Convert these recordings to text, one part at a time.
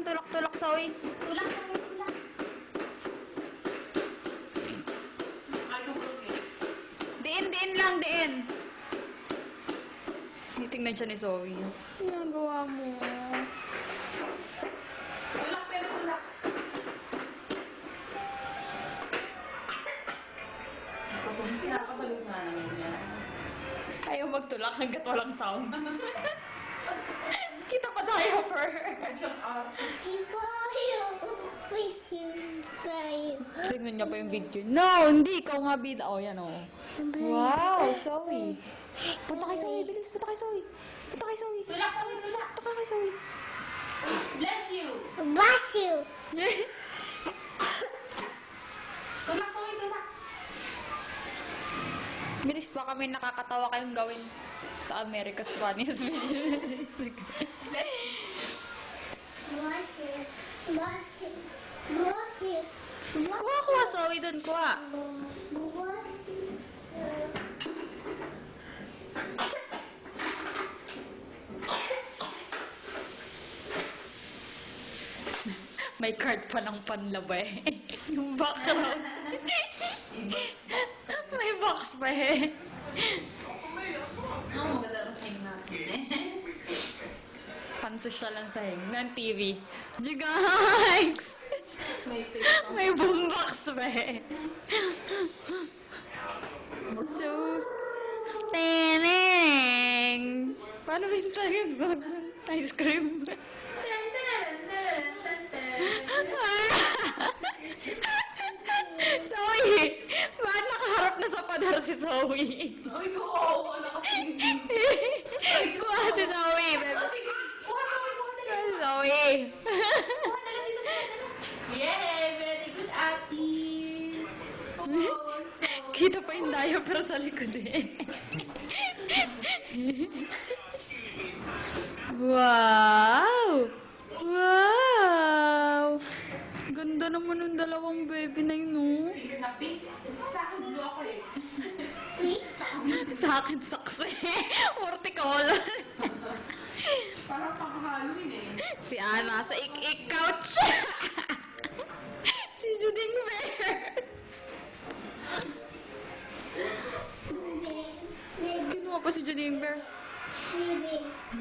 tulak, Zoe. Tulak, tulak. Ay, tulak eh. Diin lang, diin. Tingnan siya ni Zoe. Ginagawa mo. Tulak, pero tulak. Nakakabalog nga naman yan. Ayaw magtulak hanggat walang sound. Kita pa tayo, Per. Tingnan niya pa yung video. No, hindi. Ikaw nga bida. Oh, yan oh. Wow, Zoe. Punta kay Zoe, bilis. Punta kay Zoe. Punta kay Zoe. Tulak, sabi, tulak. Punta kay Zoe. Bless you. Bless you. Tulak, sabi, tulak. Bilis pa kami nakakatawa kayong gawin sa America's Funniest Video. Bless you. Bless you. Bless you. Kuha, Zoe, dun. Kuha. Bless you. May card pa ng panlaba eh. Yung background. May box pa eh. Ang maganda rin sa'yo natin eh. Pansosyal ang sahing ng TV. Jigags! May face. May boombox pa eh. So, teneng! Paano rin tayo ice cream? Zoe! Bakit nakaharap na sa padar si Zoe? Ay, kawawa na kasi. Kuha si Zoe! Kuha, sabi, kuha na lang. Zoe! Kuha na lang dito, kuha na lang. Yay! Very good, Ate. Kita pa yung diaper sa likod eh. Wow! Wow! Ganda naman ng dalawang baby na yun, no? Na pink. Sa akin, blue ako eh. Sa akin, sakse. Horticolor. Parang pang-Halloween eh. Si Ana sa ik-ik couch. Si Juding Bear. Kinuha pa si Juding Bear.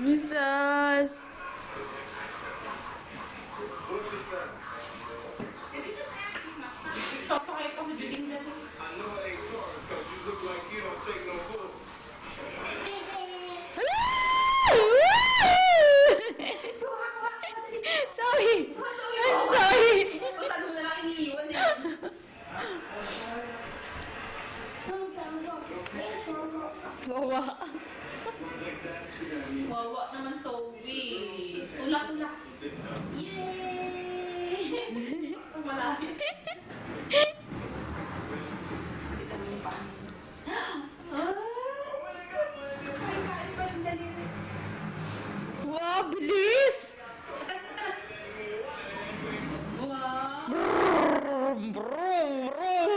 Jesus. Sasakay pa si Juding na to. Sorry. Sorry. Sorry. Kung saan mo na lang iniiwan yan. Wawa. Wawa naman, Zoe. Tulak, tulak. Yay! Ang malapit. Kita mo yung paan. Kain pa rin daliri. Wow, bilis. Atas, atas. Wow. Brum, brum, brum.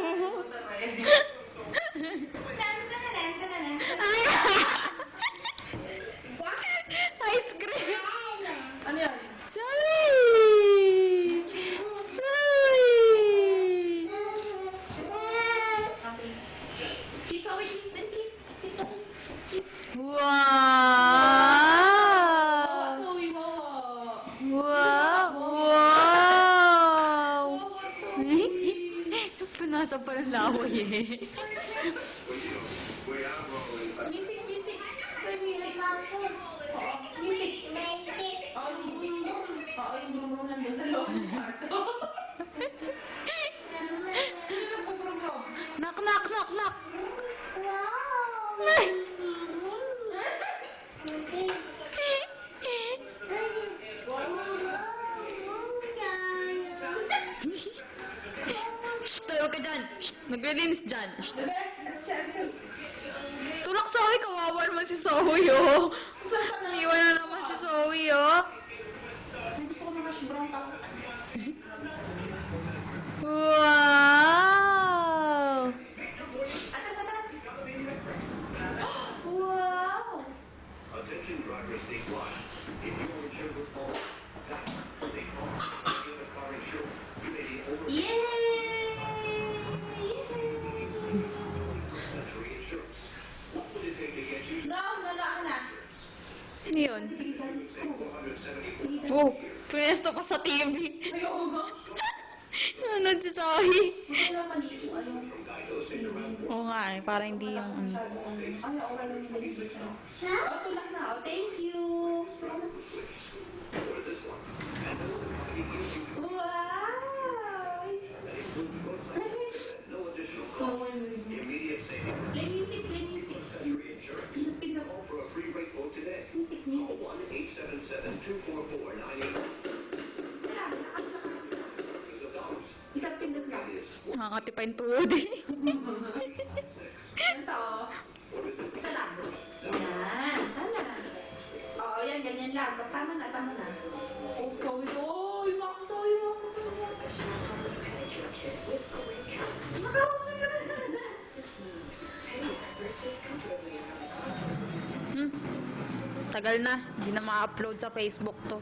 Ice cream. Ano yan? Sorry. Sorry. Kiss, Zoe, kiss, then kiss. Kiss, Zoe. Kiss. Wow. Zoe, wawa. Wow. Wow. Wawa, Zoe. Punasa pa ng laway eh. Music, music. Say music. Music. Yung brum-brum nandun sa loob ng kwarto. Sino nagpo-brum-brum? Knock, knock, knock, knock. Shh, tuyo ka dyan. Shh, maglilinis dyan. Shh. Bebe, let's chance him. Tulak Zoe, kawawa naman si Zoe, oh. Saan ka na? Iwan na naman si Zoe, oh. Gusto ko ng hash brown tao. Wow! Atas, atas. Wow! Attention drivers statewide. If you are insured with all, stay far. yun. Oh, pwesto pa sa TV. Ayoko nga. Nanonood si Zoe. Gusto lang maliit yung ano. Oo nga eh, para hindi yung ano. Ay, okay lang yung distance. Huh? Oh, tulak na. Oh, thank you. Wow! So, play music, play music. Pin ako. Music, music. Isang pindot lang. Nakakati pa yung tuhod eh. Ganito. Isa lang. Yan. Tama. Oo, yan. Ganyan lang. Tapos tama na, tama na. Oh, sorry. Oh, yung mga kasawi, yung mga kasawi. Nakahuli ka na. Tagal na, hindi na ma-upload sa Facebook to.